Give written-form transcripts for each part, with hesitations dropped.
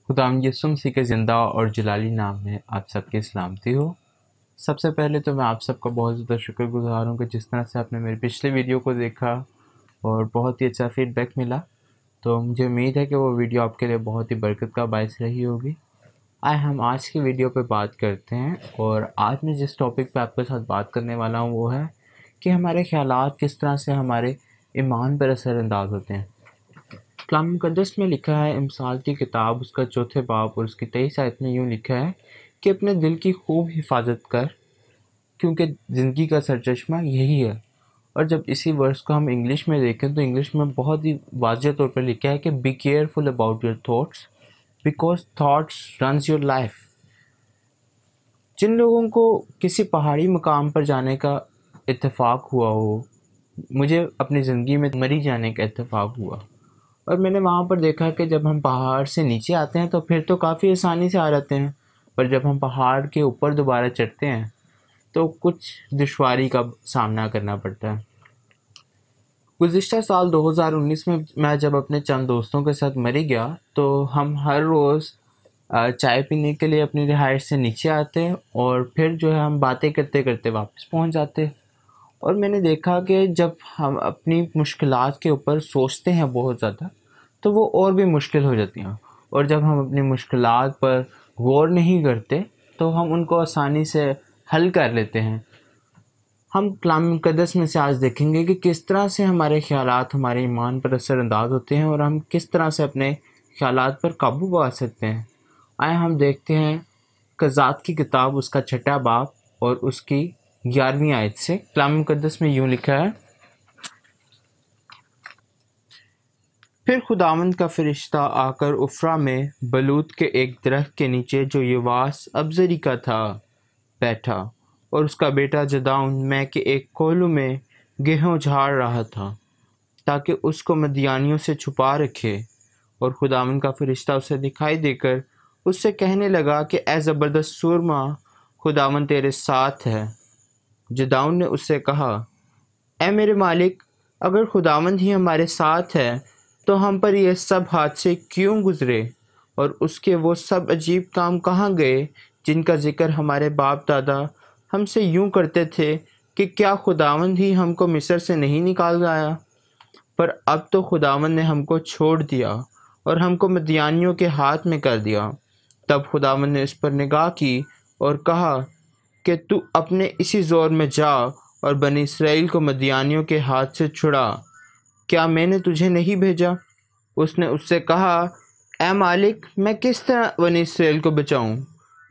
खुदावंद यीशु मसीह के ज़िंदा और जलाली नाम में आप सबकी सलामती हो। सबसे पहले तो मैं आप सबका बहुत ज़्यादा शुक्रगुज़ार हूँ कि जिस तरह से आपने मेरे पिछले वीडियो को देखा और बहुत ही अच्छा फीडबैक मिला, तो मुझे उम्मीद है कि वो वीडियो आपके लिए बहुत ही बरकत का बायस रही होगी। हम आज की वीडियो पे बात करते हैं और आज मैं जिस टॉपिक पे आपके साथ बात करने वाला हूँ वो है कि हमारे ख़यालात किस तरह से हमारे ईमान पर असरअंदाज होते हैं। कलाम मुक़द्दस में लिखा है, इमसाल की किताब उसका चौथे बाब और उसकी 23 आयत में यूँ लिखा है कि अपने दिल की खूब हिफाजत कर, क्योंकि ज़िंदगी का सरचश्मा यही है। और जब इसी वर्स को हम इंग्लिश में देखें तो इंग्लिश में बहुत ही वाज़ेह तौर पर लिखा है कि be careful about your thoughts because thoughts runs your life. जिन लोगों को किसी पहाड़ी मकाम पर जाने का इत्तेफाक हुआ हो, मुझे अपनी ज़िंदगी में मरी जाने का इत्तेफाक हुआ और मैंने वहाँ पर देखा कि जब हम पहाड़ से नीचे आते हैं तो फिर तो काफ़ी आसानी से आ जाते हैं, पर जब हम पहाड़ के ऊपर दोबारा चढ़ते हैं तो कुछ दुश्वारी का सामना करना पड़ता है। गुज़िश्ता साल 2019 में मैं जब अपने चंद दोस्तों के साथ मरी गया तो हम हर रोज़ चाय पीने के लिए अपनी रिहाइश से नीचे आते और फिर जो है हम बातें करते करते वापस पहुंच जाते। और मैंने देखा कि जब हम अपनी मुश्किलात के ऊपर सोचते हैं बहुत ज़्यादा तो वो और भी मुश्किल हो जाती हैं, और जब हम अपनी मुश्किलात पर गौर नहीं करते तो हम उनको आसानी से हल कर लेते हैं। हम कलाम मुक़द्दस में से आज देखेंगे कि किस तरह से हमारे ख़यालात हमारे ईमान पर असरअंदाज होते हैं और हम किस तरह से अपने ख़यालात पर काबू पा सकते हैं। आए हम देखते हैं क़ज़ात की किताब उसका छठा बाब और उसकी 11वीं आयत से। कलाम मुक़द्दस में यूँ लिखा है, फिर खुदावंद का फरिश्ता आकर उफ्रा में बलूत के एक दरख्त के नीचे जो यवास अबजरी का था बैठा, और उसका बेटा जदाउन मैं के एक कोलू में गेहूं झाड़ रहा था ताकि उसको मदियानियों से छुपा रखे। और खुदावंद का फरिश्ता उसे दिखाई देकर उससे कहने लगा कि ए ज़बरदस्त सूरमा, खुदावंद तेरे साथ है। जदाउन ने उससे कहा, ए मेरे मालिक, अगर खुदावंद ही हमारे साथ है तो हम पर यह सब हादसे क्यों गुज़रे और उसके वो सब अजीब काम कहाँ गए जिनका ज़िक्र हमारे बाप दादा हमसे यूँ करते थे कि क्या खुदावंद ही हमको मिस्र से नहीं निकाल लाया। पर अब तो खुदावंद ने हमको छोड़ दिया और हमको मदियानियों के हाथ में कर दिया। तब खुदावंद ने इस पर निगाह की और कहा कि तू अपने इसी ज़ोर में जा और बनी इसराइल को मदियानियों के हाथ से छुड़ा। क्या मैंने तुझे नहीं भेजा? उसने उससे कहा, ए मालिक, मैं किस तरह बनी इसराइल को बचाऊं?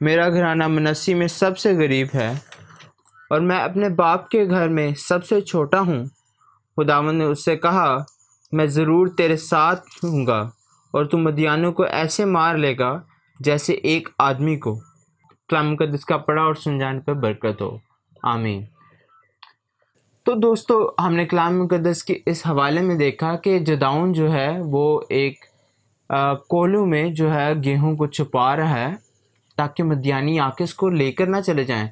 मेरा घराना मनस्सी में सबसे गरीब है और मैं अपने बाप के घर में सबसे छोटा हूँ। खुदावंद ने उससे कहा, मैं ज़रूर तेरे साथ हूँगा और तू मदियानों को ऐसे मार लेगा जैसे एक आदमी को। कलाम मुक़द्दस का पढ़ा और सुन जाने पर बरकत हो। आमीन। तो दोस्तों, हमने कलाम मुक़द्दस के इस हवाले में देखा कि जदाउन जो है वो एक कोलू में जो है गेहूं को छुपा रहा है ताकि मदियानी आके इसको लेकर ना चले जाएं।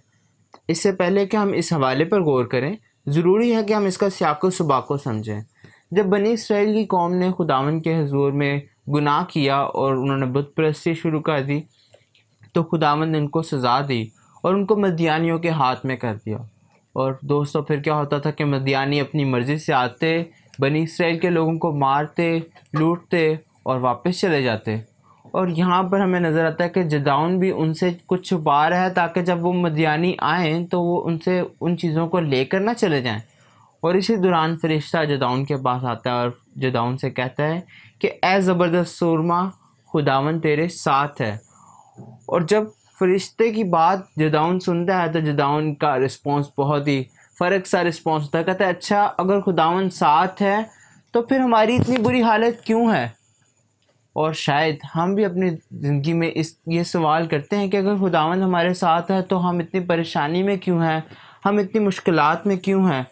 इससे पहले कि हम इस हवाले पर गौर करें, ज़रूरी है कि हम इसका सियाक़ो सुबाको समझें। जब बनी इसराइल की कौम ने खुदावंद के हुज़ूर में गुनाह किया और उन्होंने बुत परस्ती शुरू कर दी तो खुदावंद ने उनको सज़ा दी और उनको मदियानियों के हाथ में कर दिया। और दोस्तों, फिर क्या होता था कि मदियानी अपनी मर्ज़ी से आते, बनी इसराइल के लोगों को मारते, लूटते और वापस चले जाते। और यहाँ पर हमें नज़र आता है कि जदाउन भी उनसे कुछ छुपा रहा है ताकि जब वो मदियानी आएँ तो वो उनसे उन चीज़ों को लेकर ना चले जाएं। और इसी दौरान फरिश्ता जदाउन के पास आता है और जदाउन से कहता है कि ए ज़बरदस्त सूरमा, खुदावंद तेरे साथ है। और जब फरिश्ते की बात जदाउन सुनता है तो जदाउन का रिस्पॉन्स बहुत ही फ़र्क सा रिस्पॉन्स होता है। कहता है, अच्छा, अगर खुदावंद साथ है तो फिर हमारी इतनी बुरी हालत क्यों है? और शायद हम भी अपनी ज़िंदगी में ये सवाल करते हैं कि अगर खुदावंद हमारे साथ है तो हम इतनी परेशानी में क्यों हैं, हम इतनी मुश्किलात में क्यों हैं।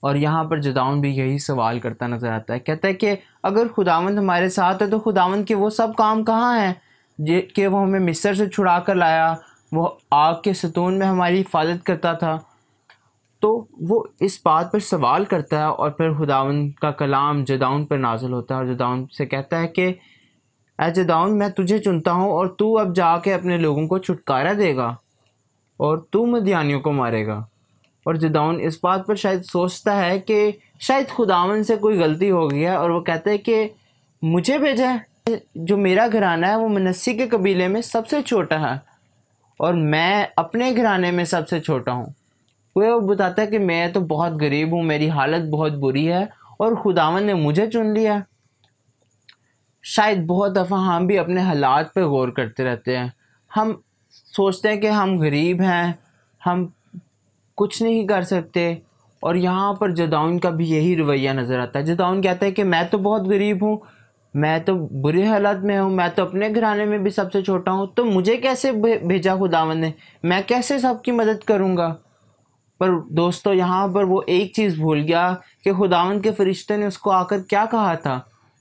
और यहाँ पर जदाउन भी यही सवाल करता नज़र आता है। कहता है कि अगर खुदावंद हमारे साथ है तो खुदावंद के वो सब काम कहाँ हैं कि वो हमें मिस्र से छुड़ा कर लाया, वो आग के सतून में हमारी हिफाजत करता था। तो वो इस बात पर सवाल करता है और फिर खुदावंद का कलाम जदाउन पर नाज़िल होता है और जदाउन से कहता है कि ऐ जदाऊन, मैं तुझे चुनता हूँ और तू अब जाके अपने लोगों को छुटकारा देगा और तू मदियानियों को मारेगा। और जदाऊन इस बात पर शायद सोचता है कि शायद खुदावन से कोई गलती हो गई है, और वो कहता है कि मुझे भेजा है, जो मेरा घराना है वो मनस्सी के कबीले में सबसे छोटा है और मैं अपने घराने में सबसे छोटा हूँ। वो बताता है कि मैं तो बहुत गरीब हूँ, मेरी हालत बहुत बुरी है और खुदावन ने मुझे चुन लिया। शायद बहुत दफ़ा हम भी अपने हालात पर गौर करते रहते हैं। हम सोचते हैं कि हम गरीब हैं, हम कुछ नहीं कर सकते, और यहाँ पर जदाऊन का भी यही रवैया नज़र आता है। जदाऊन कहता है कि मैं तो बहुत गरीब हूँ, मैं तो बुरे हालात में हूँ, मैं तो अपने घराने में भी सबसे छोटा हूँ, तो मुझे कैसे भेजा खुदावन ने, मैं कैसे सबकी मदद करूँगा। पर दोस्तों यहाँ पर वो एक चीज़ भूल गया कि खुदावन के फरिश्ते ने उसको आकर क्या कहा था।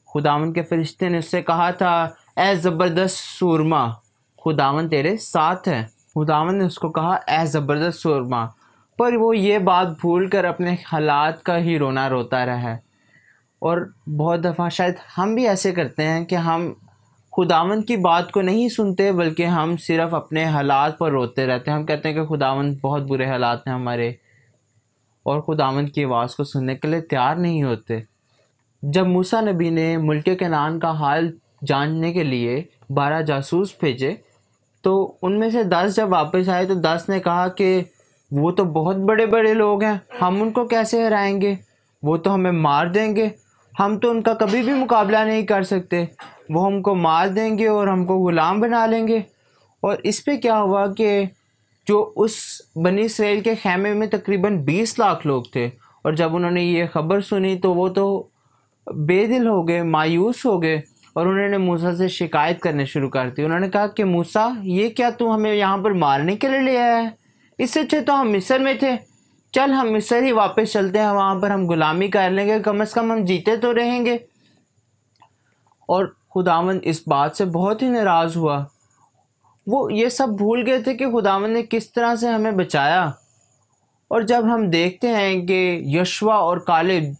खुदावन के फरिश्ते ने उससे कहा था, ए ज़बरदस्त सूरमा, खुदावन तेरे साथ है। खुदावन ने उसको कहा, ए ज़बरदस्त सूरमा, पर वो ये बात भूल कर अपने हालात का ही रोना रोता रहा है। और बहुत दफ़ा शायद हम भी ऐसे करते हैं कि हम खुदावन की बात को नहीं सुनते, बल्कि हम सिर्फ़ अपने हालात पर रोते रहते हैं। हम कहते हैं कि खुदावन बहुत बुरे हालात हैं हमारे, और खुदावन की आवाज़ को सुनने के लिए तैयार नहीं होते। जब मूसा नबी ने मुल्क कनान का हाल जानने के लिए 12 जासूस भेजे, तो उनमें से 10 जब वापस आए तो 10 ने कहा कि वो तो बहुत बड़े बड़े लोग हैं, हम उनको कैसे हराएंगे, वो तो हमें मार देंगे, हम तो उनका कभी भी मुकाबला नहीं कर सकते, वो हमको मार देंगे और हमको ग़ुलाम बना लेंगे। और इस पे क्या हुआ कि जो उस बनी इसराइल के खैमे में तकरीबन 20 लाख लोग थे, और जब उन्होंने ये ख़बर सुनी तो वो तो बेदिल हो गए, मायूस हो गए, और उन्होंने मूसा से शिकायत करने शुरू कर दी। उन्होंने कहा कि मूसा, ये क्या तू हमें यहाँ पर मारने के लिए ले आया है, इससे अच्छे तो हम मिस्र में थे, चल हम मिस्र ही वापस चलते हैं, वहाँ पर हम गुलामी कर लेंगे, कम से कम हम जीते तो रहेंगे। और खुदावंद इस बात से बहुत ही नाराज़ हुआ। वो ये सब भूल गए थे कि खुदावंद ने किस तरह से हमें बचाया। और जब हम देखते हैं कि यशवा और कालेब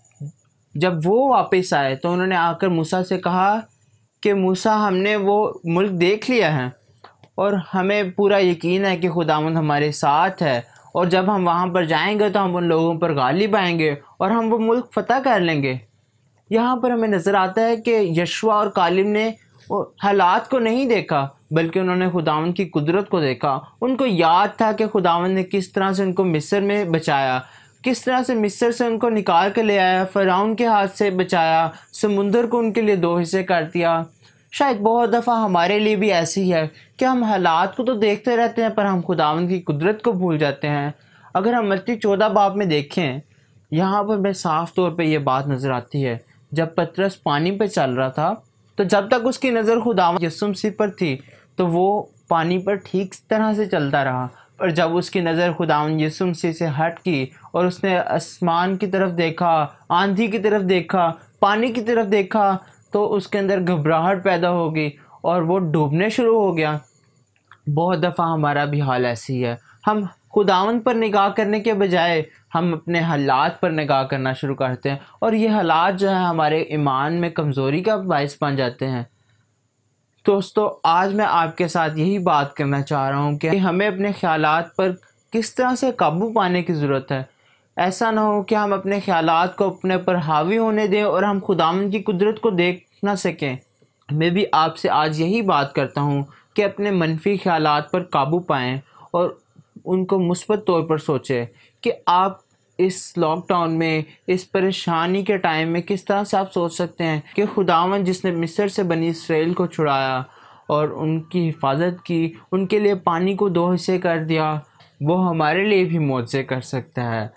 जब वो वापस आए तो उन्होंने आकर मूसा से कहा कि मूसा, हमने वो मुल्क देख लिया है और हमें पूरा यकीन है कि खुदावंद हमारे साथ है, और जब हम वहाँ पर जाएंगे तो हम उन लोगों पर गालिब आएंगे और हम वो मुल्क फ़तह कर लेंगे। यहाँ पर हमें नज़र आता है कि यशवा और कालिब ने हालात को नहीं देखा, बल्कि उन्होंने खुदावंद की कुदरत को देखा। उनको याद था कि खुदावंद ने किस तरह से उनको मिस्र में बचाया, किस तरह से मिस्र से उनको निकाल कर ले आया, फ़िरौन के हाथ से बचाया, समुंदर को उनके लिए 2 हिस्से कर दिया। शायद बहुत दफ़ा हमारे लिए भी ऐसी है कि हम हालात को तो देखते रहते हैं, पर हम खुदावंद की कुदरत को भूल जाते हैं। अगर हम मत्ती 14 बाब में देखें, यहाँ पर मैं साफ़ तौर पे ये बात नज़र आती है। जब पतरस पानी पे चल रहा था, तो जब तक उसकी नज़र खुदावंद यीशु मसीह पर थी, तो वो पानी पर ठीक तरह से चलता रहा। पर जब उसकी नज़र खुदावंद यीशु मसीह से हट की और उसने आसमान की तरफ देखा, आंधी की तरफ देखा, पानी की तरफ देखा, तो उसके अंदर घबराहट पैदा हो गई और वो डूबने शुरू हो गया। बहुत दफ़ा हमारा भी हाल ऐसी है। हम खुदावंद पर निगाह करने के बजाय हम अपने हालात पर निगाह करना शुरू करते हैं, और ये हालात जो है हमारे ईमान में कमज़ोरी का बायस बन जाते हैं। दोस्तों, आज मैं आपके साथ यही बात करना चाह रहा हूँ कि हमें अपने ख़यालात पर किस तरह से काबू पाने की ज़रूरत है। ऐसा ना हो कि हम अपने ख़यालात को अपने पर हावी होने दें और हम खुदावंद की कुदरत को देख ना सकें। मैं भी आपसे आज यही बात करता हूँ कि अपने मनफी ख़यालात पर काबू पाएँ और उनको मुस्बत तौर पर सोचें कि आप इस लॉकडाउन में, इस परेशानी के टाइम में किस तरह से आप सोच सकते हैं कि खुदावंद जिसने मिस्र से बनी इसराइल को छुड़ाया और उनकी हिफाजत की, उनके लिए पानी को 2 हिस्से कर दिया, वो हमारे लिए भी मौज़े कर सकता है।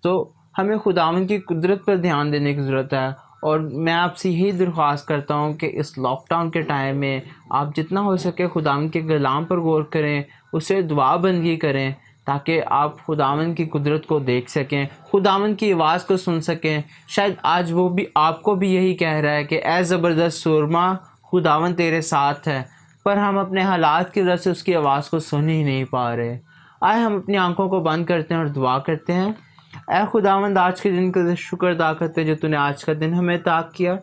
तो हमें खुदावंद की कुदरत पर ध्यान देने की ज़रूरत है। और मैं आपसे यही दरख्वास्त करता हूँ कि इस लॉकडाउन के टाइम में आप जितना हो सके खुदावंद के कलाम पर गौर करें, उसे दुआ बंदगी करें, ताकि आप खुदावंद की कुदरत को देख सकें, खुदावंद की आवाज़ को सुन सकें। शायद आज वो भी आपको भी यही कह रहा है कि ए ज़बरदस्त सूरमा, खुदावंद तेरे साथ है, पर हम अपने हालात की वजह से उसकी आवाज़ को सुन ही नहीं पा रहे। आए हम अपनी आंखों को बंद करते हैं और दुआ करते हैं। ऐ खुदावंद, आज के दिन का शुक्र अदा करते हैं जो तूने आज का दिन हमें अता किया।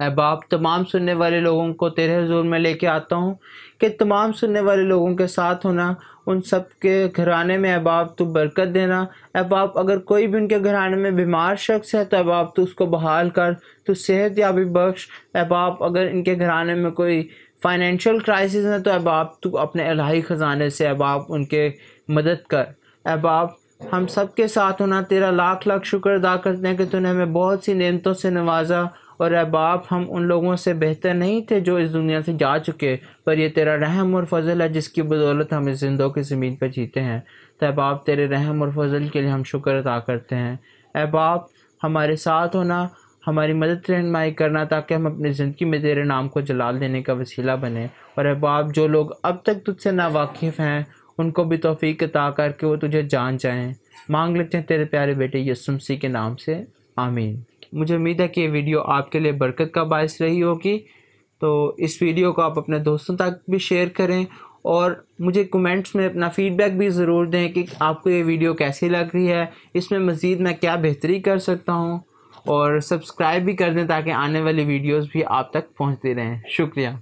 ऐ बाप, तमाम सुनने वाले लोगों को तेरे हुजूर में लेके आता हूँ कि तमाम सुनने वाले लोगों के साथ होना, उन सब के घराने में ऐ बाप तू बरकत देना। ऐ बाप, अगर कोई भी उनके घराने में बीमार शख्स है तो ऐ बाप तू उसको बहाल कर, तू सेहत याबी बख्श। ऐ बाप, अगर इनके घराने में कोई फाइनेंशियल क्राइसिस है तो ऐ बाप तू अपने इलाही ख़जाने से ऐ बाप उनके मदद कर। ऐ बाप, हम सब के साथ होना, तेरा लाख लाख शुक्र अदा करते हैं कि तूने हमें बहुत सी नेमतों से नवाजा। और ऐ बाप, हम उन लोगों से बेहतर नहीं थे जो इस दुनिया से जा चुके, पर ये तेरा रहम और फजल है जिसकी बदौलत हम इस जिंदों की ज़मीन पर जीते हैं। तो ऐ बाप, तेरे रहम और फजल के लिए हम शुक्र अदा करते हैं। ऐ बाप, हमारे साथ होना, हमारी मदद रहनुमाई करना, ताकि हम अपनी ज़िंदगी में तेरे नाम को जलाल देने का वसीला बने। और ऐ बाप, जो लोग अब तक तुझसे नावाकिफ़ हैं उनको भी तौफीक अता करके वो तुझे जान जाएं। मांग लेते हैं तेरे प्यारे बेटे यीशु मसीह के नाम से, आमीन। मुझे उम्मीद है कि ये वीडियो आपके लिए बरकत का बायस रही होगी। तो इस वीडियो को आप अपने दोस्तों तक भी शेयर करें और मुझे कमेंट्स में अपना फ़ीडबैक भी ज़रूर दें कि आपको ये वीडियो कैसी लग रही है, इसमें मज़ीद मैं क्या बेहतरी कर सकता हूँ। और सब्सक्राइब भी कर दें ताकि आने वाली वीडियोस भी आप तक पहुँचती रहें। शुक्रिया।